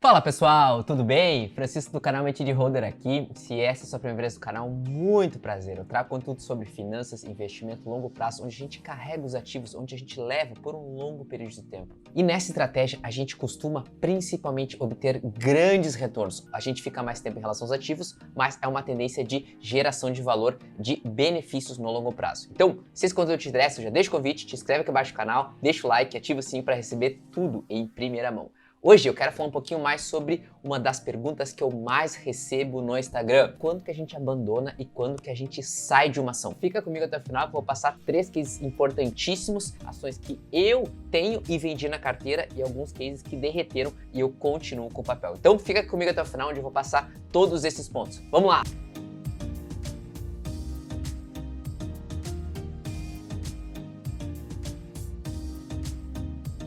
Fala pessoal, tudo bem? Francisco do canal Mente de Holder aqui. Se essa é a sua primeira vez no canal, muito prazer. Eu trago conteúdo sobre finanças, investimento, longo prazo, onde a gente carrega os ativos, onde a gente leva por um longo período de tempo. E nessa estratégia, a gente costuma principalmente obter grandes retornos. A gente fica mais tempo em relação aos ativos, mas é uma tendência de geração de valor, de benefícios no longo prazo. Então, se esse conteúdo te interessa, já deixa o convite, te inscreve aqui abaixo no canal, deixa o like, ativa o sininho para receber tudo em primeira mão. Hoje eu quero falar um pouquinho mais sobre uma das perguntas que eu mais recebo no Instagram. Quando que a gente abandona e quando que a gente sai de uma ação? Fica comigo até o final que eu vou passar 3 cases importantíssimos, ações que eu tenho e vendi na carteira e alguns cases que derreteram e eu continuo com o papel. Então fica comigo até o final onde eu vou passar todos esses pontos. Vamos lá!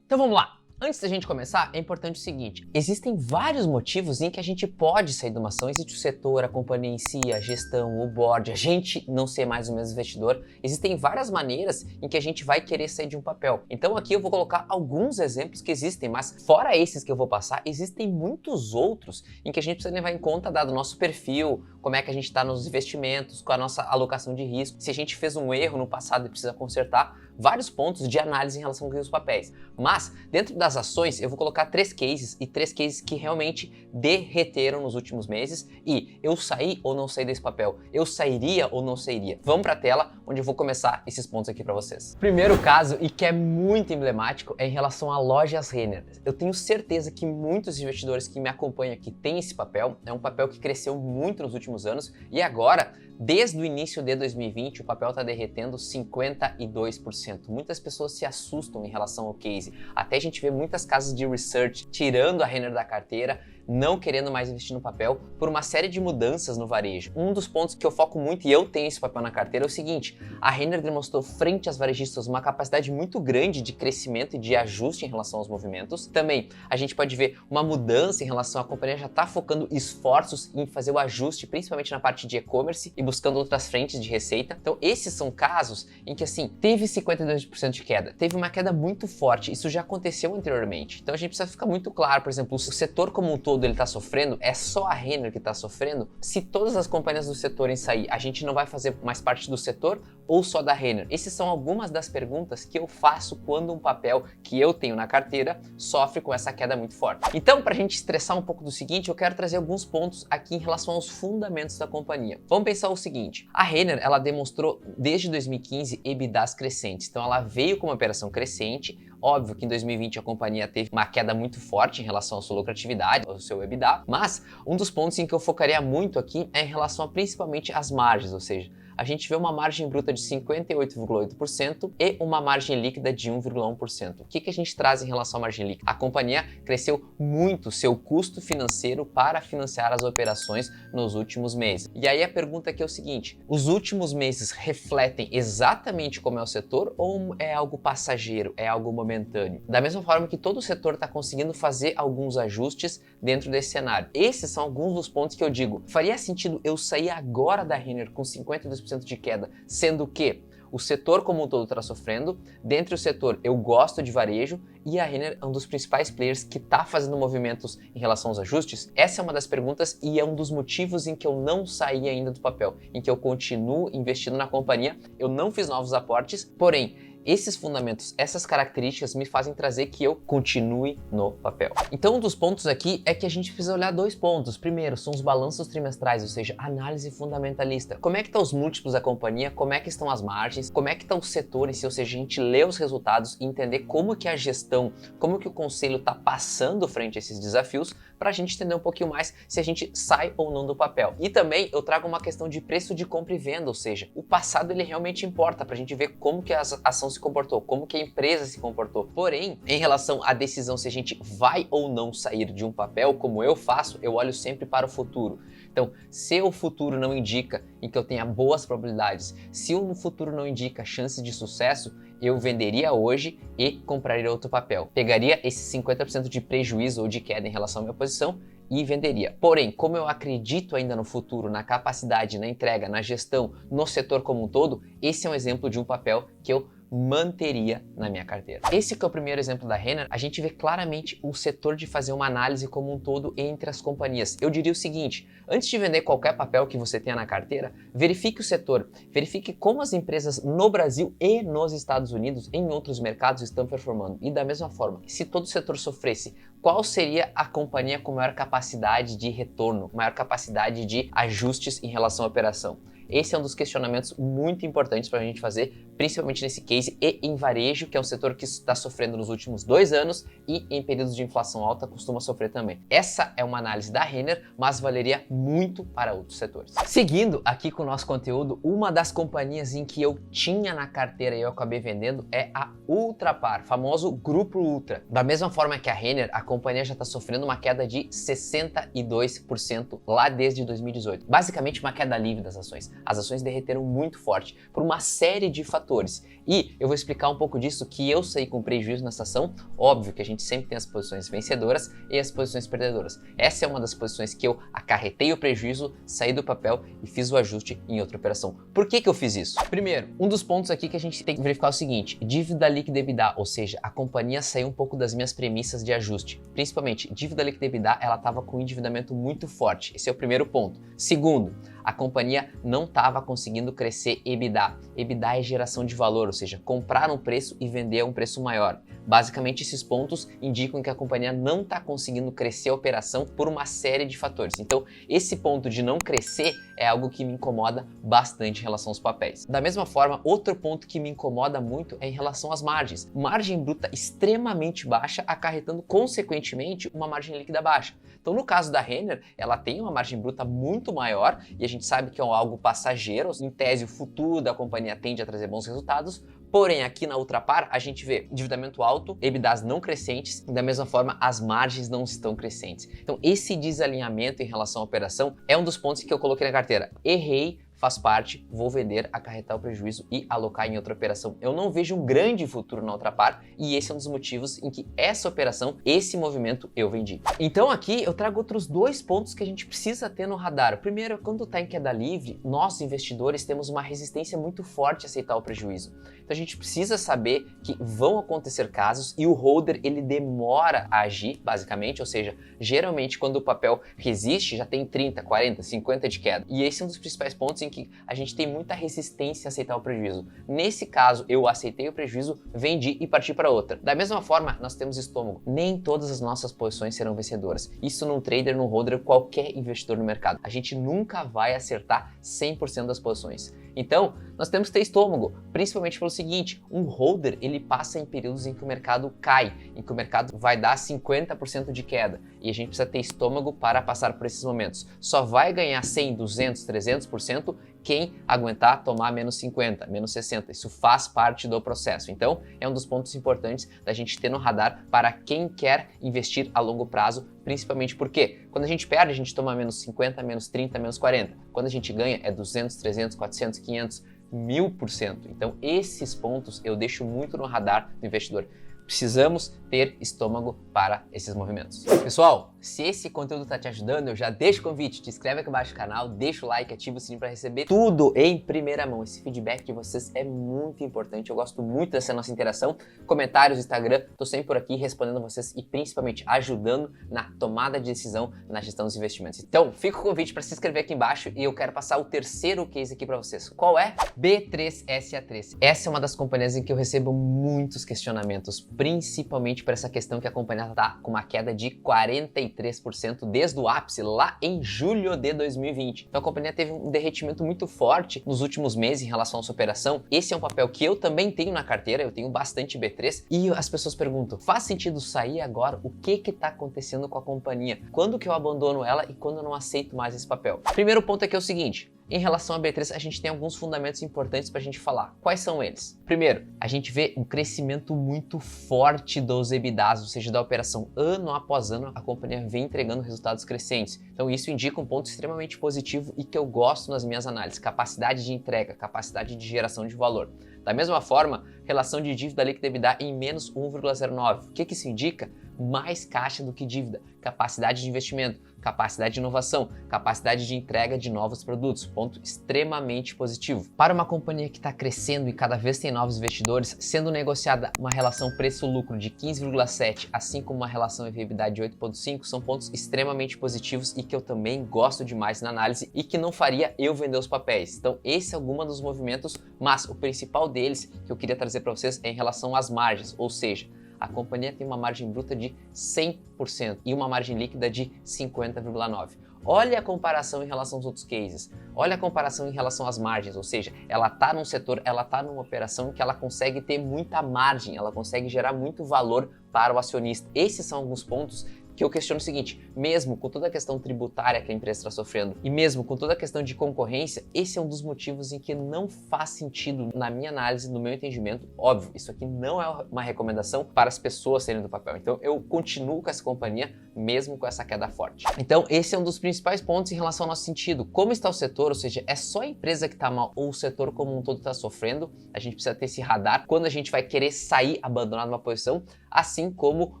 Então vamos lá! Antes da gente começar, é importante o seguinte, existem vários motivos em que a gente pode sair de uma ação, existe o setor, a companhia em si, a gestão, o board, a gente não ser mais o mesmo investidor, existem várias maneiras em que a gente vai querer sair de um papel. Então aqui eu vou colocar alguns exemplos que existem, mas fora esses que eu vou passar, existem muitos outros em que a gente precisa levar em conta dado o nosso perfil, como é que a gente está nos investimentos, com a nossa alocação de risco, se a gente fez um erro no passado e precisa consertar, vários pontos de análise em relação aos papéis. Mas, dentro das ações, eu vou colocar 3 cases e 3 cases que realmente derreteram nos últimos meses e eu saí ou não saí desse papel? Eu sairia ou não sairia? Vamos para a tela, onde eu vou começar esses pontos aqui para vocês. Primeiro caso, e que é muito emblemático, é em relação a lojas Renner. Eu tenho certeza que muitos investidores que me acompanham aqui têm esse papel, é um papel que cresceu muito nos últimos anos e agora, desde o início de 2020, o papel está derretendo 52%. Muitas pessoas se assustam em relação ao case. Até a gente vê muitas casas de research tirando a Renner da carteira, não querendo mais investir no papel por uma série de mudanças no varejo. Um dos pontos que eu foco muito, e eu tenho esse papel na carteira, é o seguinte: a Renner demonstrou frente às varejistas uma capacidade muito grande de crescimento e de ajuste em relação aos movimentos. Também a gente pode ver uma mudança em relação à companhia já está focando esforços em fazer o ajuste, principalmente na parte de e-commerce e buscando outras frentes de receita. Então esses são casos em que assim, teve 52% de queda, teve uma queda muito forte, isso já aconteceu anteriormente. Então a gente precisa ficar muito claro, por exemplo, o setor como um todo ele está sofrendo, é só a Renner que está sofrendo? Se todas as companhias do setor em sair, a gente não vai fazer mais parte do setor ou só da Renner? Essas são algumas das perguntas que eu faço quando um papel que eu tenho na carteira sofre com essa queda muito forte. Então, para a gente estressar um pouco do seguinte, eu quero trazer alguns pontos aqui em relação aos fundamentos da companhia. Vamos pensar o seguinte, a Renner, ela demonstrou desde 2015 EBITDAs crescentes, então ela veio com uma operação crescente. Óbvio que em 2020 a companhia teve uma queda muito forte em relação à sua lucratividade, ao seu EBITDA, mas um dos pontos em que eu focaria muito aqui é em relação a principalmente às margens, ou seja, a gente vê uma margem bruta de 58,8% e uma margem líquida de 1,1%. O que a gente traz em relação à margem líquida? A companhia cresceu muito seu custo financeiro para financiar as operações nos últimos meses. E aí a pergunta aqui é o seguinte, os últimos meses refletem exatamente como é o setor ou é algo passageiro, é algo momentâneo? Da mesma forma que todo o setor está conseguindo fazer alguns ajustes dentro desse cenário. Esses são alguns dos pontos que eu digo, faria sentido eu sair agora da Renner com 52% de queda, sendo que o setor como um todo está sofrendo, dentro do setor eu gosto de varejo e a Renner é um dos principais players que está fazendo movimentos em relação aos ajustes? Essa é uma das perguntas e é um dos motivos em que eu não saí ainda do papel, em que eu continuo investindo na companhia, eu não fiz novos aportes, porém, esses fundamentos, essas características me fazem trazer que eu continue no papel. Então um dos pontos aqui é que a gente precisa olhar 2 pontos. Primeiro, são os balanços trimestrais, ou seja, análise fundamentalista. Como é que estão os múltiplos da companhia, como é que estão as margens, como é que está o setor em si, ou seja, a gente lê os resultados e entender como que a gestão, como que o conselho está passando frente a esses desafios, para a gente entender um pouquinho mais se a gente sai ou não do papel. E também eu trago uma questão de preço de compra e venda, ou seja, o passado ele realmente importa para a gente ver como que a ação se comportou, como que a empresa se comportou. Porém, em relação à decisão se a gente vai ou não sair de um papel, como eu faço, eu olho sempre para o futuro. Então, se o futuro não indica em que eu tenha boas probabilidades, se o futuro não indica chances de sucesso, eu venderia hoje e compraria outro papel. Pegaria esse 50% de prejuízo ou de queda em relação à minha posição e venderia. Porém, como eu acredito ainda no futuro, na capacidade, na entrega, na gestão, no setor como um todo, esse é um exemplo de um papel que eu manteria na minha carteira. Esse que é o primeiro exemplo da Renner. A gente vê claramente o setor de fazer uma análise como um todo entre as companhias. Eu diria o seguinte, antes de vender qualquer papel que você tenha na carteira, verifique o setor, verifique como as empresas no Brasil e nos Estados Unidos, em outros mercados, estão performando. E da mesma forma, se todo o setor sofresse, qual seria a companhia com maior capacidade de retorno, maior capacidade de ajustes em relação à operação? Esse é um dos questionamentos muito importantes para a gente fazer, principalmente nesse case e em varejo, que é um setor que está sofrendo nos últimos 2 anos e em períodos de inflação alta costuma sofrer também. Essa é uma análise da Renner, mas valeria muito para outros setores. Seguindo aqui com o nosso conteúdo, uma das companhias em que eu tinha na carteira e eu acabei vendendo é a Ultrapar, famoso Grupo Ultra. Da mesma forma que a Renner, a companhia já está sofrendo uma queda de 62% lá desde 2018. Basicamente uma queda livre das ações. As ações derreteram muito forte por uma série de fatores. E eu vou explicar um pouco disso, que eu saí com prejuízo nessa ação. Óbvio que a gente sempre tem as posições vencedoras e as posições perdedoras. Essa é uma das posições que eu acarretei o prejuízo, saí do papel e fiz o ajuste em outra operação. Por que eu fiz isso? Primeiro, um dos pontos aqui que a gente tem que verificar é o seguinte, dívida líquida EBITDA, ou seja, a companhia saiu um pouco das minhas premissas de ajuste. Principalmente, dívida líquida EBITDA, ela estava com um endividamento muito forte. Esse é o primeiro ponto. Segundo, a companhia não estava conseguindo crescer EBITDA. EBITDA é geração de valor, ou seja, comprar um preço e vender a um preço maior. Basicamente, esses pontos indicam que a companhia não está conseguindo crescer a operação por uma série de fatores. Então, esse ponto de não crescer é algo que me incomoda bastante em relação aos papéis. Da mesma forma, outro ponto que me incomoda muito é em relação às margens. Margem bruta extremamente baixa, acarretando consequentemente uma margem líquida baixa. Então, no caso da Renner, ela tem uma margem bruta muito maior e a gente sabe que é algo passageiro. Em tese, o futuro da companhia tende a trazer bons resultados. Porém, aqui na Ultrapar, a gente vê endividamento alto, EBITDAs não crescentes e da mesma forma as margens não estão crescentes. Então, esse desalinhamento em relação à operação é um dos pontos que eu coloquei na carteira. Errei, faz parte, vou vender, acarretar o prejuízo e alocar em outra operação. Eu não vejo um grande futuro na Ultrapar e esse é um dos motivos em que essa operação, esse movimento, eu vendi. Então aqui eu trago outros 2 pontos que a gente precisa ter no radar. O primeiro, quando está em queda livre, nós investidores temos uma resistência muito forte a aceitar o prejuízo. Então a gente precisa saber que vão acontecer casos e o holder ele demora a agir, basicamente, ou seja, geralmente quando o papel resiste já tem 30, 40, 50 de queda. E esse é um dos principais pontos em que a gente tem muita resistência a aceitar o prejuízo. Nesse caso, eu aceitei o prejuízo, vendi e parti para outra. Da mesma forma, nós temos estômago. Nem todas as nossas posições serão vencedoras. Isso num trader, num holder, qualquer investidor no mercado. A gente nunca vai acertar 100% das posições. Então, nós temos que ter estômago, principalmente pelo seguinte, um holder ele passa em períodos em que o mercado cai, em que o mercado vai dar 50% de queda e a gente precisa ter estômago para passar por esses momentos. Só vai ganhar 100, 200, 300% quem aguentar tomar menos 50, menos 60. Isso faz parte do processo. Então, é um dos pontos importantes da gente ter no radar para quem quer investir a longo prazo, principalmente porque quando a gente perde, a gente toma menos 50, menos 30, menos 40. Quando a gente ganha, é 200, 300, 400, 500, 1000%. Então, esses pontos eu deixo muito no radar do investidor. Precisamos ter estômago para esses movimentos. Pessoal, se esse conteúdo está te ajudando, eu já deixo o convite, te inscreve aqui embaixo no canal, deixa o like, ativa o sininho para receber tudo em primeira mão. Esse feedback de vocês é muito importante, eu gosto muito dessa nossa interação. Comentários, Instagram, tô sempre por aqui respondendo vocês e principalmente ajudando na tomada de decisão na gestão dos investimentos. Então, fica o convite para se inscrever aqui embaixo e eu quero passar o terceiro case aqui para vocês. Qual é? B3SA3. Essa é uma das companhias em que eu recebo muitos questionamentos, principalmente para essa questão que a companhia está com uma queda de 43% desde o ápice lá em julho de 2020. Então a companhia teve um derretimento muito forte nos últimos meses em relação à sua operação. Esse é um papel que eu também tenho na carteira, eu tenho bastante B3 e as pessoas perguntam, faz sentido sair agora? O que está acontecendo com a companhia? Quando que eu abandono ela e quando eu não aceito mais esse papel? Primeiro ponto aqui é o seguinte, em relação à B3, a gente tem alguns fundamentos importantes para a gente falar. Quais são eles? Primeiro, a gente vê um crescimento muito forte dos EBITDAs, ou seja, da operação ano após ano, a companhia vem entregando resultados crescentes. Então isso indica um ponto extremamente positivo e que eu gosto nas minhas análises, capacidade de entrega, capacidade de geração de valor. Da mesma forma, relação de dívida líquida EBITDA em menos 1,09. O que isso indica? mais caixa do que dívida, capacidade de investimento, capacidade de inovação, capacidade de entrega de novos produtos, ponto extremamente positivo. Para uma companhia que está crescendo e cada vez tem novos investidores, sendo negociada uma relação preço-lucro de 15,7, assim como uma relação EV/EBITDA de 8,5, são pontos extremamente positivos e que eu também gosto demais na análise e que não faria eu vender os papéis. Então esse é algum dos movimentos, mas o principal deles que eu queria trazer para vocês é em relação às margens, ou seja, a companhia tem uma margem bruta de 100% e uma margem líquida de 50,9%. Olha a comparação em relação aos outros cases, olha a comparação em relação às margens, ou seja, ela está num setor, ela está numa operação que ela consegue ter muita margem, ela consegue gerar muito valor para o acionista. Esses são alguns pontos que eu questiono o seguinte, mesmo com toda a questão tributária que a empresa está sofrendo e mesmo com toda a questão de concorrência, esse é um dos motivos em que não faz sentido na minha análise, no meu entendimento. Óbvio, isso aqui não é uma recomendação para as pessoas saírem do papel, então eu continuo com essa companhia mesmo com essa queda forte. Então esse é um dos principais pontos em relação ao nosso sentido, como está o setor, ou seja, é só a empresa que está mal ou o setor como um todo está sofrendo, a gente precisa ter esse radar quando a gente vai querer sair, abandonar uma posição, assim como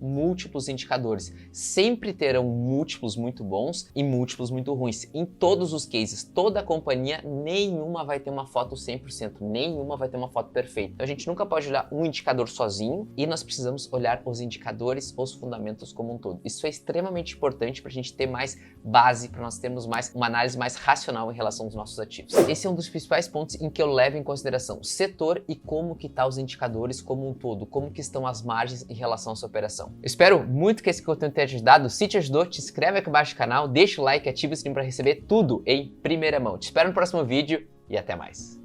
múltiplos indicadores. Sempre terão múltiplos muito bons e múltiplos muito ruins. Em todos os cases, toda companhia, nenhuma vai ter uma foto 100%, nenhuma vai ter uma foto perfeita. Então a gente nunca pode olhar um indicador sozinho e nós precisamos olhar os indicadores, os fundamentos como um todo. Isso é extremamente importante para a gente ter mais base, para nós termos mais uma análise mais racional em relação aos nossos ativos. Esse é um dos principais pontos em que eu levo em consideração o setor e como que tá os indicadores como um todo, como que estão as margens em relação a essa operação. Eu espero muito que esse conteúdo tenha te ajudado. Se te ajudou, te inscreve aqui embaixo no canal, deixa o like, ativa o sininho para receber tudo em primeira mão. Te espero no próximo vídeo e até mais.